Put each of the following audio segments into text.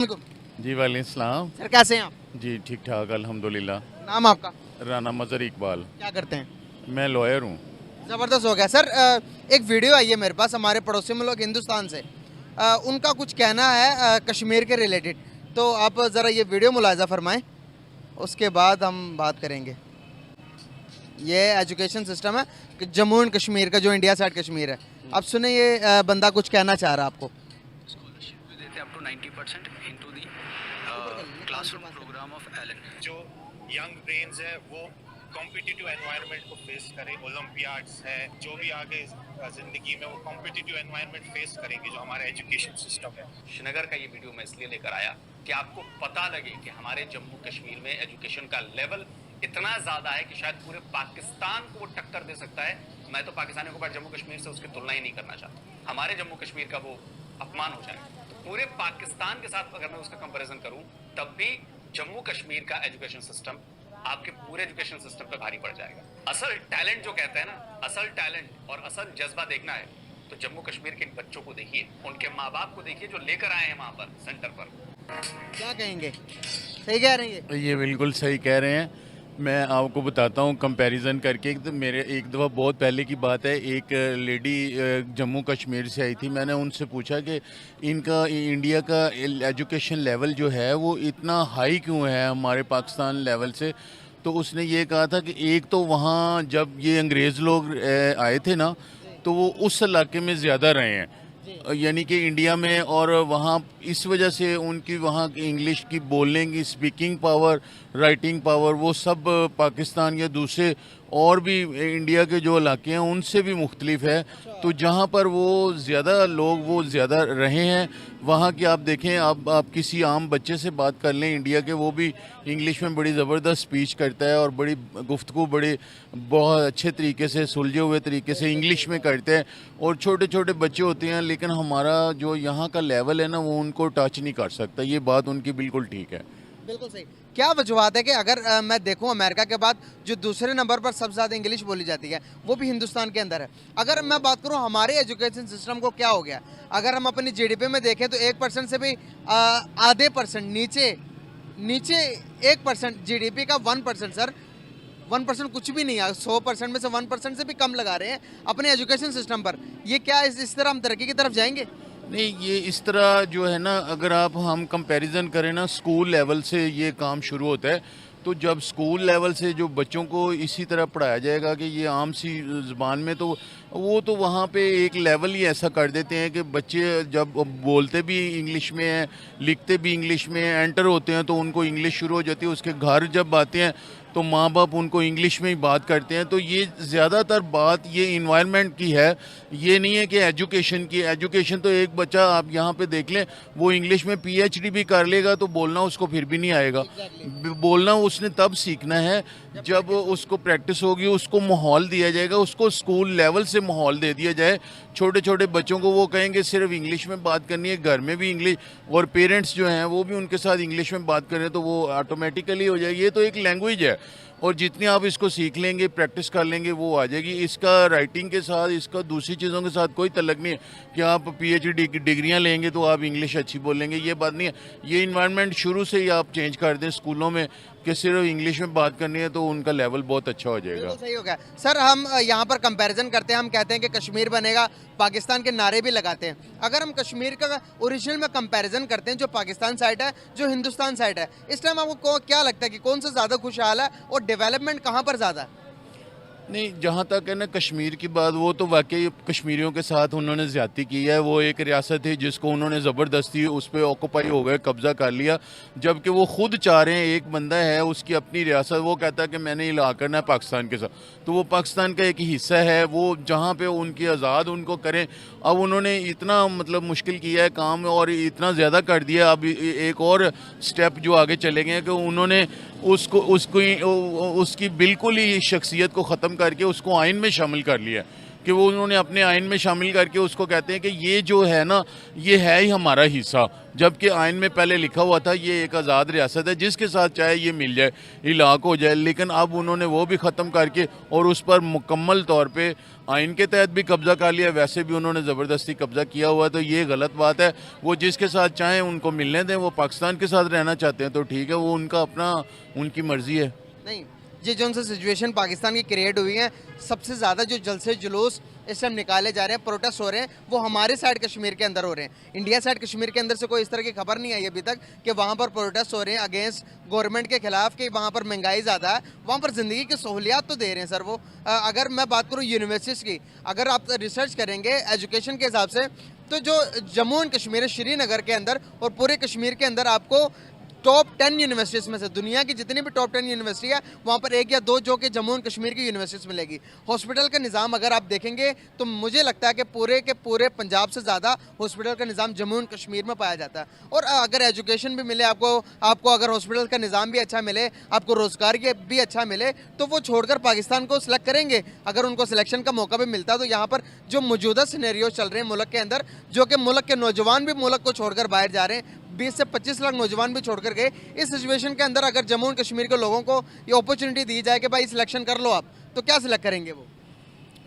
वालेकुम। जी वालेकुम। सर कैसे हैं आप? जी ठीक ठाक अल्हम्दुलिल्लाह। नाम आपका? राना मज़हर इकबाल। क्या करते हैं? मैं लॉयर हूँ। ज़बरदस्त हो गया सर। एक वीडियो आई है मेरे पास, हमारे पड़ोसी मुल्क हिंदुस्तान से। उनका कुछ कहना है कश्मीर के रिलेटेड, तो आप ज़रा ये वीडियो मुलाहिज़ा फरमाएं, उसके बाद हम बात करेंगे। ये एजुकेशन सिस्टम है कि जम्मू एंड कश्मीर का, जो इंडिया साइड कश्मीर है। अब सुने ये बंदा कुछ कहना चाह रहा है आपको। स्कॉलरशिप भी देते हैं up to 90% into the classroom programme of Allen. जो यंग ब्रेन्स है वो कॉम्पिटिटिव एनवायरनमेंट को फेस करें, ओलंपियाड्स है, जो भी आगे जिंदगी में वो कॉम्पिटिटिव एनवायरनमेंट फेस करेंगे, जो हमारा एजुकेशन सिस्टम है। श्रीनगर का ये वीडियो मैं इसलिए लेकर आया कि आपको पता लगे कि हमारे जम्मू कश्मीर में एजुकेशन का लेवल इतना ज्यादा है कि शायद पूरे पाकिस्तान को वो टक्कर दे सकता है। मैं तो पाकिस्तानियों को जम्मू कश्मीर से उसकी तुलना ही नहीं करना चाहता। हमारे जम्मू कश्मीर का वो अपमान हो जाए। तो पूरे पाकिस्तान के साथ अगर मैं उसका कंपैरिजन करूं, तब भी जम्मू कश्मीर का एजुकेशन सिस्टम आपके पूरे एजुकेशन सिस्टम पे भारी पड़ जाएगा। असल टैलेंट जो कहते हैं ना, असल टैलेंट और असल जज्बा देखना है तो जम्मू कश्मीर के इन बच्चों को देखिए, उनके माँ बाप को देखिए, जो लेकर आए हैं वहां पर सेंटर पर। क्या कहेंगे? सही कह रहे हैं ये बिल्कुल सही कह रहे हैं। मैं आपको बताता हूँ कंपैरिजन करके। तो मेरे एक दफ़ा बहुत पहले की बात है, एक लेडी जम्मू कश्मीर से आई थी। मैंने उनसे पूछा कि इनका इंडिया का एजुकेशन लेवल जो है वो इतना हाई क्यों है हमारे पाकिस्तान लेवल से। तो उसने ये कहा था कि एक तो वहाँ जब ये अंग्रेज़ लोग आए थे ना, तो वो उस इलाके में ज़्यादा रहे हैं, यानी कि इंडिया में, और वहाँ इस वजह से उनकी वहाँ की इंग्लिश की बोलने की स्पीकिंग पावर, राइटिंग पावर, वो सब पाकिस्तान या दूसरे और भी इंडिया के जो इलाके हैं उनसे भी मुख्तलिफ है। तो जहाँ पर वो ज़्यादा लोग वो ज़्यादा रहे हैं, वहाँ की आप देखें, आप किसी आम बच्चे से बात कर लें इंडिया के, वो भी इंग्लिश में बड़ी ज़बरदस्त स्पीच करता है और बड़ी गुफ्तगू बड़े बहुत अच्छे तरीके से, सुलझे हुए तरीके से इंग्लिश में करते हैं। और छोटे छोटे बच्चे होते हैं, लेकिन हमारा जो यहाँ का लेवल है ना, वो उनको टच नहीं कर सकता। ये बात उनकी बिल्कुल ठीक है। बिल्कुल सही। क्या वजूहत है कि अगर मैं देखूं अमेरिका के बाद जो दूसरे नंबर पर सबसे ज़्यादा इंग्लिश बोली जाती है वो भी हिंदुस्तान के अंदर है। अगर मैं बात करूं हमारे एजुकेशन सिस्टम को क्या हो गया, अगर हम अपनी जीडीपी में देखें तो 1% से भी आधे परसेंट नीचे नीचे 1% जीडीपी का 1%। सर 1% कुछ भी नहीं है। 100% में से 1% से भी कम लगा रहे हैं अपने एजुकेशन सिस्टम पर। ये क्या इस तरह हम तरक्की की तरफ जाएंगे? नहीं, ये इस तरह जो है ना, अगर हम कंपैरिजन करें ना, स्कूल लेवल से ये काम शुरू होता है। तो जब स्कूल लेवल से जो बच्चों को इसी तरह पढ़ाया जाएगा कि ये आम सी ज़बान में, तो वो तो वहाँ पे एक लेवल ही ऐसा कर देते हैं कि बच्चे जब बोलते भी इंग्लिश में हैं, लिखते भी इंग्लिश में हैं, एंटर होते हैं तो उनको इंग्लिश शुरू हो जाती है। उसके घर जब आते हैं तो माँ बाप उनको इंग्लिश में ही बात करते हैं। तो ये ज़्यादातर बात ये इन्वायरमेंट की है, ये नहीं है कि एजुकेशन की। एजुकेशन तो एक बच्चा आप यहाँ पे देख लें, वो इंग्लिश में पीएचडी भी कर लेगा तो बोलना उसको फिर भी नहीं आएगा। बोलना उसने तब सीखना है जब उसको प्रैक्टिस होगी, उसको माहौल दिया जाएगा, उसको स्कूल लेवल से माहौल दे दिया जाए। छोटे छोटे बच्चों को वो कहेंगे सिर्फ इंग्लिश में बात करनी है, घर में भी इंग्लिश, और पेरेंट्स जो हैं वो भी उनके साथ इंग्लिश में बात करें तो वो ऑटोमेटिकली हो जाएगी। ये तो एक लैंग्वेज है, और जितनी आप इसको सीख लेंगे, प्रैक्टिस कर लेंगे, वो आ जाएगी। इसका राइटिंग के साथ, इसका दूसरी चीज़ों के साथ कोई तल्लुक नहीं है कि आप पीएचडी डिग्रियां लेंगे तो आप इंग्लिश अच्छी बोलेंगे, ये बात नहीं है। ये इन्वायरमेंट शुरू से ही आप चेंज कर दें स्कूलों में कि सिर्फ इंग्लिश में बात करनी है, तो उनका लेवल बहुत अच्छा हो जाएगा। सही हो गया सर। हम यहाँ पर कंपैरिजन करते हैं, हम कहते हैं कि कश्मीर बनेगा, पाकिस्तान के नारे भी लगाते हैं। अगर हम कश्मीर का ओरिजिनल में कंपैरिजन करते हैं, जो पाकिस्तान साइड है, जो हिंदुस्तान साइड है, इस टाइम आपको क्या लगता है कि कौन सा ज़्यादा खुशहाल है और डेवलपमेंट कहाँ पर ज़्यादा है? नहीं, जहाँ तक है ना कश्मीर की बात, वो तो वाकई कश्मीरियों के साथ उन्होंने ज़्यादती की है। वो एक रियासत थी जिसको उन्होंने ज़बरदस्ती उस पर ऑक्यूपाई हो गए, कब्ज़ा कर लिया, जबकि वो खुद चाह रहे हैं, एक बंदा है उसकी अपनी रियासत, वो कहता है कि मैंने इलाहा करना है पाकिस्तान के साथ, तो वो पाकिस्तान का एक हिस्सा है, वो जहाँ पे उनकी आज़ाद उनको करें। अब उन्होंने इतना मतलब मुश्किल किया है काम, और इतना ज़्यादा कर दिया। अब एक और स्टेप जो आगे चले गए हैं कि उन्होंने उसकी बिल्कुल ही शख्सियत को ख़त्म करके उसको आइन में शामिल कर लिया। कि वो उन्होंने अपने आइन में शामिल करके उसको कहते हैं कि ये जो है ना, ये है ही हमारा हिस्सा, जबकि आइन में पहले लिखा हुआ था ये एक आज़ाद रियासत है, जिसके साथ चाहे ये मिल जाए, इलाक हो जाए। लेकिन अब उन्होंने वो भी ख़त्म करके और उस पर मुकम्मल तौर पे आइन के तहत भी कब्ज़ा कर लिया, वैसे भी उन्होंने ज़बरदस्ती कब्ज़ा किया हुआ है। तो ये गलत बात है। वो जिसके साथ चाहें उनको मिलने दें, वो पाकिस्तान के साथ रहना चाहते हैं तो ठीक है, वो उनका अपना, उनकी मर्ज़ी है। नहीं, ये जो उनसे सिचुएशन पाकिस्तान की क्रिएट हुई है, सबसे ज़्यादा जो जलसे जुलूस इस टाइम निकाले जा रहे हैं, प्रोटेस्ट हो रहे हैं, वो हमारे साइड कश्मीर के अंदर हो रहे हैं। इंडिया साइड कश्मीर के अंदर से कोई इस तरह की खबर नहीं आई अभी तक कि वहाँ पर प्रोटेस्ट हो रहे हैं अगेंस्ट गवर्नमेंट के खिलाफ, कि वहाँ पर महंगाई ज़्यादा है, वहाँ पर ज़िंदगी की सहूलियात तो दे रहे हैं सर वो। अगर मैं बात करूँ यूनिवर्सिटीज़ की, अगर आप रिसर्च करेंगे एजुकेशन के हिसाब से, तो जो जम्मू एंड कश्मीर है, श्रीनगर के अंदर और पूरे कश्मीर के अंदर आपको टॉप 10 यूनिवर्सिटीज़ में से, दुनिया की जितनी भी टॉप 10 यूनिवर्सिटी है, वहाँ पर एक या दो जो कि जम्मू एंड कश्मीर की यूनिवर्सिटीज़ मिलेगी। हॉस्पिटल का निज़ाम अगर आप देखेंगे तो मुझे लगता है कि पूरे के पूरे पंजाब से ज़्यादा हॉस्पिटल का निज़ाम जम्मू एंड कश्मीर में पाया जाता है। और अगर एजुकेशन भी मिले आपको अगर हॉस्पिटल का निज़ाम भी अच्छा मिले, आपको रोज़गार के भी अच्छा मिले, तो वो छोड़कर पाकिस्तान को सिलेक्ट करेंगे। अगर उनको सिलेक्शन का मौका भी मिलता है तो यहाँ पर जो मौजूदा सिनेरियो चल रहे हैं मुल्क के अंदर, जो कि मुल्क के नौजवान भी मुल्क को छोड़कर बाहर जा रहे हैं, 20 से 25 लाख नौजवान भी छोड़कर गए, इस सिचुएशन के अंदर अगर जम्मू एंड कश्मीर के लोगों को ये अपॉर्चुनिटी दी जाए कि भाई सिलेक्शन कर लो आप, तो क्या सिलेक्ट करेंगे वो?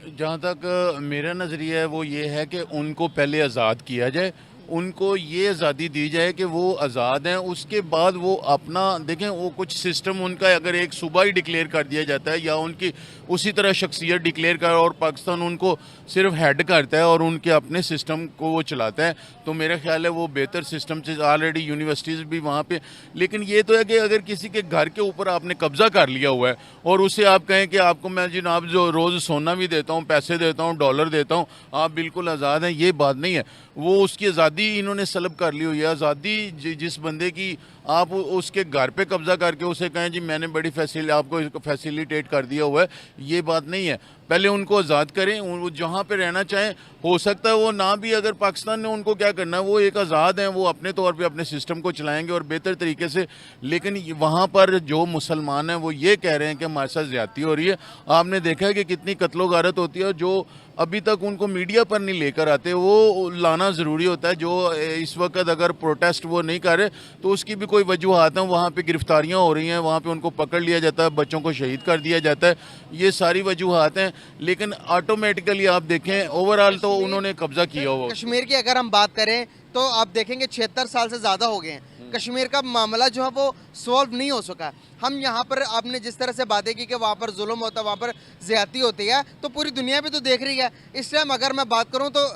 जहाँ तक मेरा नज़रिया है वो ये है कि उनको पहले आज़ाद किया जाए, उनको ये आज़ादी दी जाए कि वो आज़ाद हैं। उसके बाद वो अपना देखें, वो कुछ सिस्टम उनका अगर एक सूबा ही डिक्लेयर कर दिया जाता है या उनकी उसी तरह शख्सियत डिक्लेयर कर और पाकिस्तान उनको सिर्फ हेड करता है और उनके अपने सिस्टम को वो चलाता है, तो मेरा ख्याल है वो बेहतर सिस्टम से, ऑलरेडी यूनिवर्सिटीज़ भी वहाँ पे। लेकिन ये तो है कि अगर किसी के घर के ऊपर आपने कब्ज़ा कर लिया हुआ है और उसे आप कहें कि आपको मैं जनाब जो रोज़ सोना भी देता हूँ, पैसे देता हूँ, डॉलर देता हूँ, आप बिल्कुल आज़ाद हैं, ये बात नहीं है। वो उसकी आज़ादी इन्होंने सलब कर ली हुई है। आज़ादी जिस बंदे की आप उसके घर पे कब्जा करके उसे कहें जी मैंने बड़ी आपको फैसिलिटेट कर दिया हुआ है, ये बात नहीं है। पहले उनको आज़ाद करें, वो जहाँ पे रहना चाहें। हो सकता है वो ना भी, अगर पाकिस्तान ने उनको क्या करना है, वो एक आज़ाद हैं, वो अपने तौर पे अपने सिस्टम को चलाएंगे और बेहतर तरीके से। लेकिन वहाँ पर जो मुसलमान हैं वो ये कह रहे हैं कि हमारे साथ ज़्यादती हो रही है। आपने देखा है कि कितनी कत्लो गारत होती है, जो अभी तक उनको मीडिया पर नहीं लेकर आते, वो लाना ज़रूरी होता है। जो इस वक्त अगर प्रोटेस्ट वो नहीं कर रहे तो उसकी भी कोई वजूहत हैं। वहाँ पे गिरफ्तारियाँ हो रही हैं, वहाँ पे उनको पकड़ लिया जाता है, बच्चों को शहीद कर दिया जाता है, ये सारी वजूहत हैं। लेकिन ऑटोमेटिकली आप देखें ओवरऑल तो उन्होंने कब्जा किया हुआ। कश्मीर की अगर हम बात करें तो आप देखेंगे 76 साल से ज़्यादा हो गए हैं, कश्मीर का मामला जो है वो सॉल्व नहीं हो सका। हम यहाँ पर आपने जिस तरह से बातें की कि वहाँ पर जुल्म होता है, वहाँ पर ज़्यादती होती है, तो पूरी दुनिया भी तो देख रही है। इस टाइम अगर मैं बात करूँ तो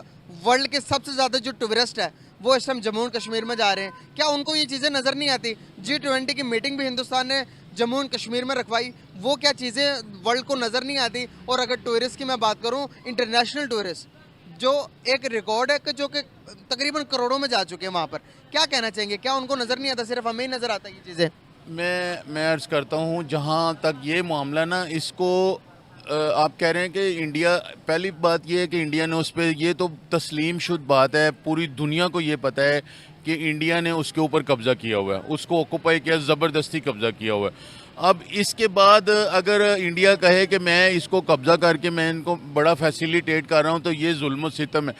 वर्ल्ड के सबसे ज़्यादा जो टूरिस्ट है वो इस टाइम जम्मू एंड कश्मीर में जा रहे हैं। क्या उनको ये चीज़ें नज़र नहीं आती? G20 की मीटिंग भी हिंदुस्तान ने जम्मू एंड कश्मीर में रखवाई, वो क्या चीज़ें वर्ल्ड को नज़र नहीं आती? और अगर टूरिस्ट की मैं बात करूँ, इंटरनेशनल टूरिस्ट जो एक रिकॉर्ड है कि जो कि तकरीबन करोड़ों में जा चुके हैं वहाँ पर, क्या कहना चाहेंगे? क्या उनको नज़र नहीं आता, सिर्फ हमें ही नज़र आता है ये चीज़ें? मैं अर्ज़ करता हूँ, जहाँ तक ये मामला ना, इसको आप कह रहे हैं कि इंडिया, पहली बात ये है कि इंडिया ने उस पर, ये तो तस्लीम शुद्ध बात है, पूरी दुनिया को ये पता है कि इंडिया ने उसके ऊपर कब्ज़ा किया हुआ है, उसको ऑक्यूपाई किया, ज़बरदस्ती कब्ज़ा किया हुआ है। अब इसके बाद अगर इंडिया कहे कि मैं इसको कब्ज़ा करके मैं इनको बड़ा फैसिलिटेट कर रहा हूँ, तो ये जुल्म सितम है।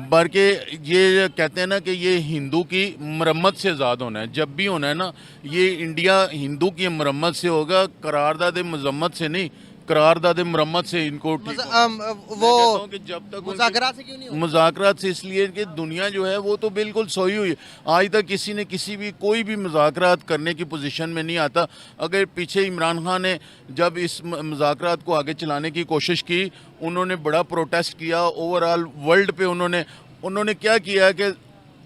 बल्कि ये कहते हैं ना कि ये हिंदू की मरम्मत से आज़ाद होना है। जब भी होना है ना, ये इंडिया हिंदू की मरम्मत से होगा, करारदाद मजम्मत से नहीं, करारदाद मरम्मत से इनको वो कि जब तक मुज़ाकरात से क्यों नहीं होगा? मुज़ाकरात से इसलिए कि दुनिया जो है वो तो बिल्कुल सोई हुई है। आज तक किसी ने किसी भी कोई भी मुज़ाकरात करने की पोजीशन में नहीं आता। अगर पीछे इमरान खान ने जब इस मुज़ाकरात को आगे चलाने की कोशिश की, उन्होंने बड़ा प्रोटेस्ट किया ओवरऑल वर्ल्ड पे। उन्होंने क्या किया कि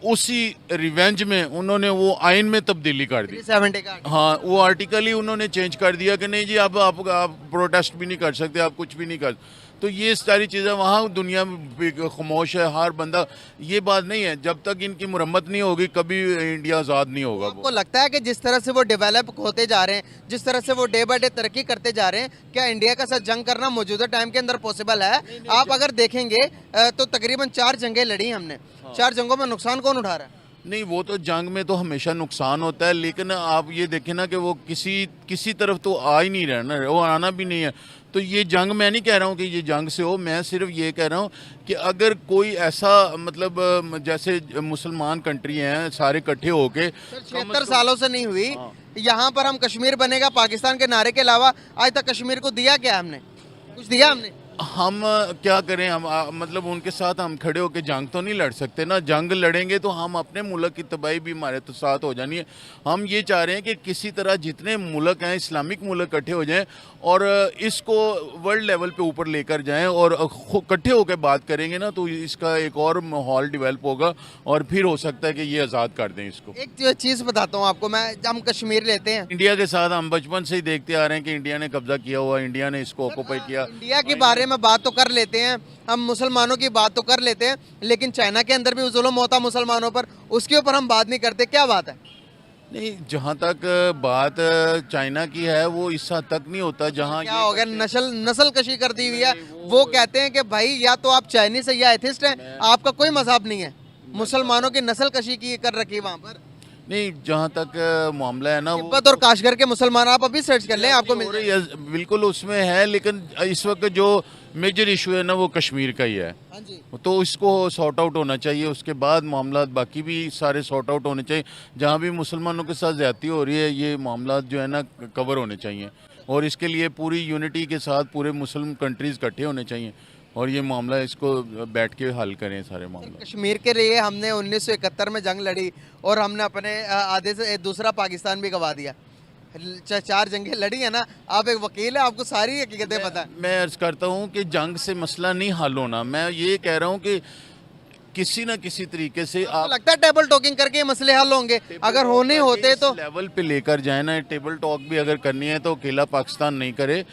उसी रिवेंज में उन्होंने वो आइन में तब्दीली कर दी। 370 का हाँ, वो आर्टिकल ही उन्होंने चेंज कर दिया कि नहीं जी अब आप प्रोटेस्ट भी नहीं कर सकते, आप कुछ भी नहीं कर। तो ये सारी चीज़ें वहाँ दुनिया में खामोश है हर बंदा। ये बात नहीं है, जब तक इनकी मुरम्मत नहीं होगी कभी इंडिया आज़ाद नहीं होगा। आपको लगता है कि जिस तरह से वो डेवलप होते जा रहे हैं, जिस तरह से वो डे बाय डे तरक्की करते जा रहे हैं, क्या इंडिया का साथ जंग करना मौजूदा टाइम के अंदर पॉसिबल है? आप अगर देखेंगे तो तकरीबन 4 जंगें लड़ी हमने, 4 जंगों में नुकसान कौन उठा रहा है? नहीं, वो तो जंग में तो हमेशा नुकसान होता है, लेकिन आप ये देखें ना कि वो किसी तरफ तो आ ही नहीं रहा ना, वो आना भी नहीं है। तो ये जंग मैं नहीं कह रहा हूँ कि ये जंग से हो, मैं सिर्फ ये कह रहा हूँ कि अगर कोई ऐसा मतलब जैसे मुसलमान कंट्री हैं सारे इकट्ठे होके 76 सालों से नहीं हुई। यहाँ पर हम कश्मीर बनेगा पाकिस्तान के नारे के अलावा आज तक कश्मीर को दिया क्या हमने? कुछ दिया हमने? हम क्या करें, हम मतलब उनके साथ हम खड़े होकर जंग तो नहीं लड़ सकते ना। जंग लड़ेंगे तो हम अपने मुल्क की तबाही भी हमारे तो साथ हो जानी है। हम ये चाह रहे हैं कि किसी तरह जितने मुल्क हैं इस्लामिक मुल्क इकट्ठे हो जाएं और इसको वर्ल्ड लेवल पे ऊपर लेकर जाएं और इकट्ठे होकर बात करेंगे ना तो इसका एक और माहौल डेवलप होगा और फिर हो सकता है कि ये आज़ाद कर दें इसको। एक चीज़ बताता हूँ आपको मैं, हम कश्मीर लेते हैं, इंडिया के साथ हम बचपन से ही देखते आ रहे हैं कि इंडिया ने कब्जा किया हुआ, इंडिया ने इसको ऑक्यूपाई किया। इंडिया के बारे में बात तो कर लेते हैं, हम मुसलमानों की बात तो कर लेते हैं, लेकिन चाइना के अंदर भी जुल्म होता मुसलमानों पर, उसके ऊपर हम बात नहीं करते। क्या बात है? नहीं, जहाँ तक बात चाइना की है वो इस हद तक नहीं होता जहाँ क्या हो गया, नस्ल कशी कर दी हुई है। वो कहते हैं कि भाई या तो आप चाइनीज है या एथिस्ट हैं, आपका कोई मजहब नहीं है। मुसलमानों की नस्ल कशी की कर रखी है वहाँ पर। नहीं, जहाँ तक मामला है ना वो तिब्बत और काशगर के मुसलमान आप अभी सर्च कर लें, आपको मिल जाएगा। बिल्कुल उसमें है, लेकिन इस वक्त जो मेजर इशू है ना वो कश्मीर का ही है। हाँ जी। तो इसको सॉर्ट आउट होना चाहिए, उसके बाद मामला बाकी भी सारे सॉर्ट आउट होने चाहिए। जहाँ भी मुसलमानों के साथ ज्यादती हो रही है ये मामला जो है ना कवर होने चाहिए और इसके लिए पूरी यूनिटी के साथ पूरे मुस्लिम कंट्रीज इकट्ठे होने चाहिए और ये मामला इसको बैठ के हल करें सारे मामला। कश्मीर के लिए हमने 1971 में जंग लड़ी और हमने अपने आधे से दूसरा पाकिस्तान भी गवा दिया। 4 जंगें लड़ी है ना, आप एक वकील है, आपको सारी हकीकतें पता है। मैं अर्ज करता हूँ कि जंग से मसला नहीं हल होना। मैं ये कह रहा हूँ कि किसी न किसी तरीके से आप लगता है टेबल टॉकिंग करके ये मसले हल होंगे, अगर होने होते तो लेवल पे लेकर जाए ना। टेबल टॉक भी अगर करनी है तो अकेला पाकिस्तान नहीं करे,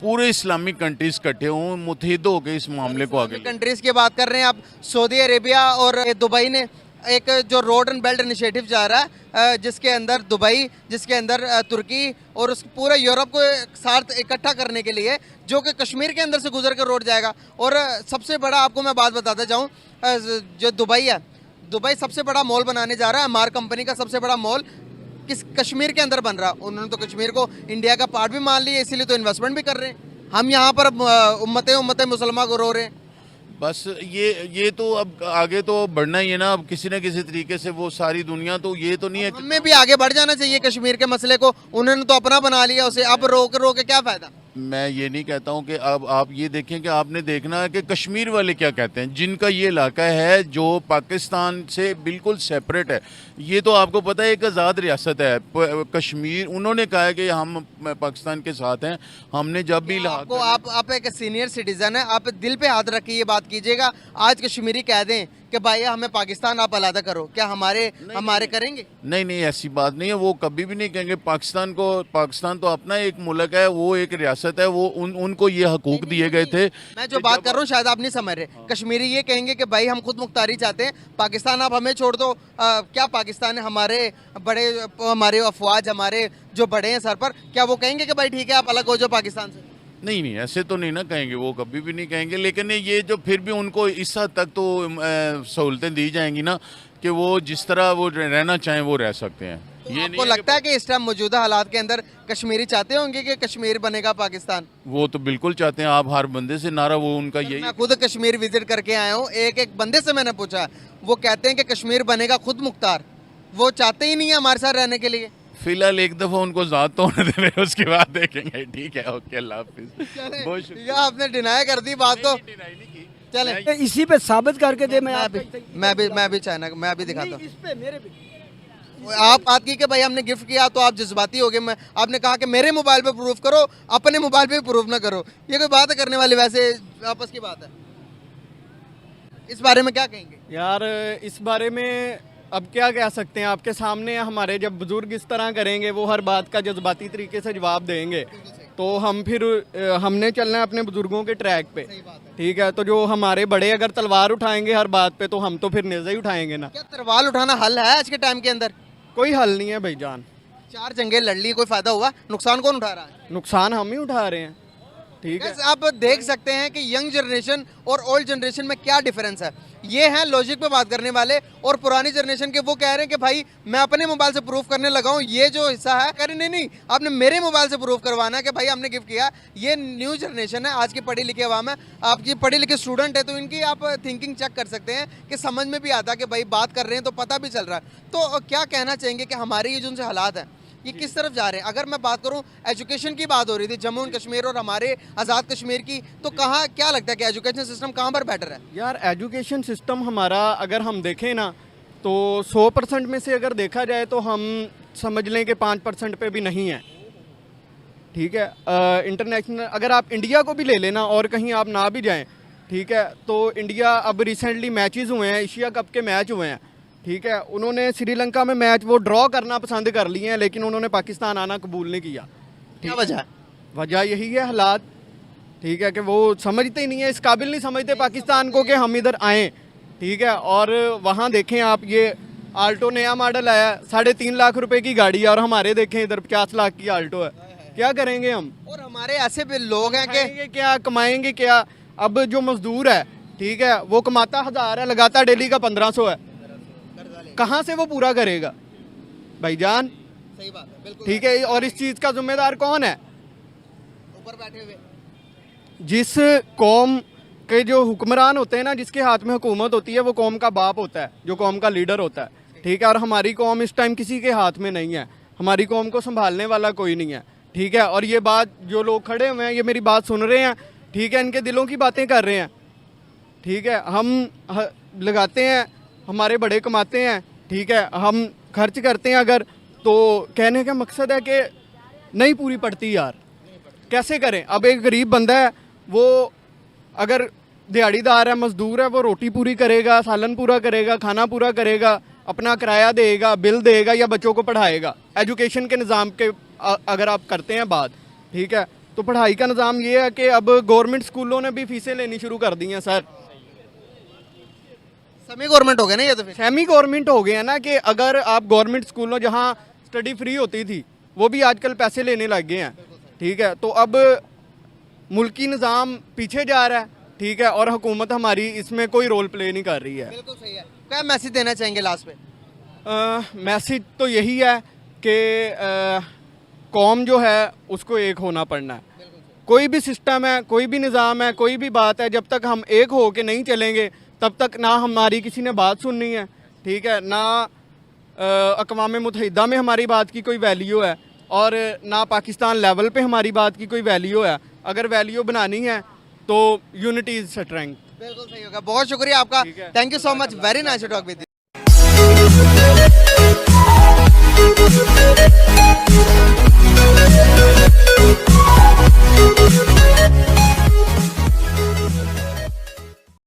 पूरे इस्लामिक कंट्रीज इकट्ठे हों, मुतहिद हो के इस मामले को आगे। कंट्रीज की बात कर रहे हैं आप, सऊदी अरेबिया और दुबई ने एक जो रोड एंड बेल्ट इनिशिएटिव जा रहा है, जिसके अंदर दुबई, जिसके अंदर तुर्की और उस पूरे यूरोप को साथ इकट्ठा करने के लिए, जो कि कश्मीर के अंदर से गुजर कर रोड जाएगा। और सबसे बड़ा आपको मैं बात बताता जाऊँ, जो दुबई है, दुबई सबसे बड़ा मॉल बनाने जा रहा है, मार कंपनी का सबसे बड़ा मॉल किस कश्मीर के अंदर बन रहा। उन्होंने तो कश्मीर को इंडिया का पार्ट भी मान लिया, इसीलिए तो इन्वेस्टमेंट भी कर रहे हैं। हम यहाँ पर उम्मतें मुसलमान को रो रहे हैं। बस ये तो अब आगे तो बढ़ना ही है ना। अब किसी न किसी तरीके से वो सारी दुनिया तो ये तो नहीं है, हमें भी आगे बढ़ जाना चाहिए कश्मीर के मसले को। उन्होंने तो अपना बना लिया उसे, अब रोक के क्या फायदा। मैं ये नहीं कहता हूँ कि अब आप ये देखें कि आपने देखना है कि कश्मीर वाले क्या कहते हैं, जिनका ये इलाका है जो पाकिस्तान से बिल्कुल सेपरेट है। ये तो आपको पता है एक आज़ाद रियासत है कश्मीर। उन्होंने कहा है कि हम पाकिस्तान के साथ हैं। हमने जब भी आपको आप एक सीनियर सिटीजन है, आप दिल पे हाथ रखिए ये बात कीजिएगा। आज कश्मीरी कह दें कि भाई हमें पाकिस्तान आप अलग करो, क्या हमारे करेंगे? नहीं, ऐसी बात नहीं है। वो कभी भी नहीं कहेंगे। पाकिस्तान तो अपना एक मुल्क है, वो एक रियासत है, वो उनको ये हकूक दिए गए थे। मैं जो बात कर रहा हूँ शायद आप नहीं समझ रहे। कश्मीरी ये कहेंगे कि भाई हम खुद मुख्तारी चाहते हैं, पाकिस्तान आप हमें छोड़ दो। क्या पाकिस्तान है हमारे अफवाज, हमारे जो बड़े हैं सर पर, क्या वो कहेंगे कि भाई ठीक है आप अलग हो जाओ पाकिस्तान से? नहीं, ऐसे तो नहीं ना कहेंगे, वो कभी भी नहीं कहेंगे। लेकिन ये जो फिर भी उनको इस हद तक तो सहूलतें दी जाएंगी ना कि वो जिस तरह वो रहना चाहें वो रह सकते हैं। तो ये आपको लगता है कि इस टाइम मौजूदा हालात के अंदर कश्मीरी चाहते होंगे कि कश्मीर बनेगा पाकिस्तान? वो तो बिल्कुल चाहते हैं। आप हर बंदे से नारा वो उनका यही। मैं खुद कश्मीर विजिट करके आया हूँ, एक बंदे से मैंने पूछा, वो कहते हैं कि कश्मीर बनेगा खुद मुख्तार। वो चाहते ही नहीं है हमारे साथ रहने के लिए। फिलहाल एक दफा उनको ज़ात तो होने देने, उसके बाद देखेंगे। ठीक है, ओके, अल्लाह हाफिज़। बहुत शुक्रिया। आपने डिनाई कर दी बात को। चले इसी पे साबित करके दे। मैं भी चाइना, मैं भी दिखाता हूँ। इस पे मेरे भी आप बात की कि भाई हमने गिफ्ट किया तो आप जज्बाती हो गए। आपने कहा कि मेरे मोबाइल पे प्रूफ करो, अपने मोबाइल पे प्रूफ ना करो। ये कोई बात करने वाली, वैसे आपस की बात है। इस बारे में क्या कहेंगे? यार इस बारे में अब क्या कह सकते हैं, आपके सामने हमारे जब बुजुर्ग इस तरह करेंगे, वो हर बात का जज्बाती तरीके से जवाब देंगे, तो हम फिर हमने चलना है अपने बुजुर्गों के ट्रैक पे। ठीक है, तो जो हमारे बड़े अगर तलवार उठाएंगे हर बात पे, तो हम तो फिर नेज़ा ही उठाएंगे ना। क्या तलवार उठाना हल है आज के टाइम के अंदर? कोई हल नहीं है भाईजान। 4 जंगें लड़ ली, कोई फायदा हुआ? नुकसान कौन उठा रहा है? नुकसान हम ही उठा रहे हैं। ठीक है, आप देख सकते हैं कि यंग जनरेशन और ओल्ड जनरेशन में क्या डिफरेंस है। ये हैं लॉजिक पे बात करने वाले, और पुरानी जनरेशन के वो कह रहे हैं कि भाई मैं अपने मोबाइल से प्रूफ करने लगा हूँ, ये जो हिस्सा है कह रहे नहीं नहीं आपने मेरे मोबाइल से प्रूफ करवाना है कि भाई हमने गिफ्ट किया। ये न्यू जनरेशन है, आज की पढ़ी लिखी आवाम है, आपकी पढ़े लिखे स्टूडेंट है, तो इनकी आप थिंकिंग चेक कर सकते हैं कि समझ में भी आता है कि भाई बात कर रहे हैं तो पता भी चल रहा है। तो क्या कहना चाहेंगे कि हमारे ये जो उनसे हालात हैं ये किस तरफ जा रहे हैं? अगर मैं बात करूं, एजुकेशन की बात हो रही थी जम्मू एंड कश्मीर और हमारे आज़ाद कश्मीर की, तो कहाँ क्या लगता है कि एजुकेशन सिस्टम कहाँ पर बेटर है? यार एजुकेशन सिस्टम हमारा अगर हम देखें ना तो 100% में से अगर देखा जाए तो हम समझ लें कि 5% पे भी नहीं है। ठीक है, इंटरनेशनल अगर आप इंडिया को भी ले लेना और कहीं आप ना भी जाएं, ठीक है, तो इंडिया अब रिसेंटली मैचेस हुए हैं, एशिया कप के मैच हुए हैं, ठीक है, उन्होंने श्रीलंका में मैच वो ड्रॉ करना पसंद कर लिए हैं, लेकिन उन्होंने पाकिस्तान आना कबूल नहीं किया। क्या वजह है? वजह यही है हालात, ठीक है, कि वो समझते ही नहीं है, इस काबिल नहीं समझते पाकिस्तान को कि हम इधर आएँ, ठीक है। और वहाँ देखें आप, ये आल्टो नया मॉडल आया, 3.5 लाख रुपए की गाड़ी है, और हमारे देखें इधर 50 लाख की आल्टो है। क्या करेंगे हम? और हमारे ऐसे भी लोग हैं कि खाएंगे क्या, कमाएंगे क्या? अब जो मजदूर है, ठीक है, वो कमाता 1000 है, लगाता डेली का 1500 है, कहाँ से वो पूरा करेगा भाईजान? सही बात है, बिल्कुल ठीक है, और इस चीज़ का जिम्मेदार कौन है? ऊपर बैठे हुए। जिस कौम के जो हुक्मरान होते हैं ना, जिसके हाथ में हुकूमत होती है, वो कौम का बाप होता है, जो कौम का लीडर होता है, ठीक है। और हमारी कौम इस टाइम किसी के हाथ में नहीं है, हमारी कौम को संभालने वाला कोई नहीं है, ठीक है। और ये बात जो लोग खड़े हुए हैं, ये मेरी बात सुन रहे हैं, ठीक है, इनके दिलों की बातें कर रहे हैं, ठीक है। हम लगाते हैं, हमारे बड़े कमाते हैं, ठीक है, हम खर्च करते हैं, अगर तो कहने का मकसद है कि नहीं पूरी पड़ती यार, कैसे करें? अब एक गरीब बंदा है, वो अगर दिहाड़ीदार है, मजदूर है, वो रोटी पूरी करेगा, सालन पूरा करेगा, खाना पूरा करेगा, अपना किराया देगा, बिल देगा, या बच्चों को पढ़ाएगा। एजुकेशन के निज़ाम के अगर आप करते हैं बात, ठीक है, तो पढ़ाई का निज़ाम ये है कि अब गवर्नमेंट स्कूलों ने भी फीसें लेनी शुरू कर दी हैं सर। सेमी गवर्नमेंट हो गए ना ये तो फिर। सेमी गवर्नमेंट हो गए हैं ना, कि अगर आप गवर्नमेंट स्कूलों जहाँ स्टडी फ्री होती थी, वो भी आजकल पैसे लेने लग गए हैं, ठीक है। तो अब मुल्की निज़ाम पीछे जा रहा है, ठीक है, और हुकूमत हमारी इसमें कोई रोल प्ले नहीं कर रही है। बिल्कुल सही है। क्या मैसेज देना चाहेंगे लास्ट पे? मैसेज तो यही है कि कौम जो है उसको एक होना पड़ना है। कोई भी सिस्टम है, कोई भी निज़ाम है, कोई भी बात है, जब तक हम एक हो के नहीं चलेंगे तब तक ना हमारी किसी ने बात सुननी है, ठीक है, ना अक़वाम मुत्तहिदा में हमारी बात की कोई वैल्यू है, और ना पाकिस्तान लेवल पे हमारी बात की कोई वैल्यू है। अगर वैल्यू बनानी है तो यूनिटी इज स्ट्रेंथ। बिल्कुल सही होगा। बहुत शुक्रिया आपका, ठीक है। Thank you so much, very nice to talk with you.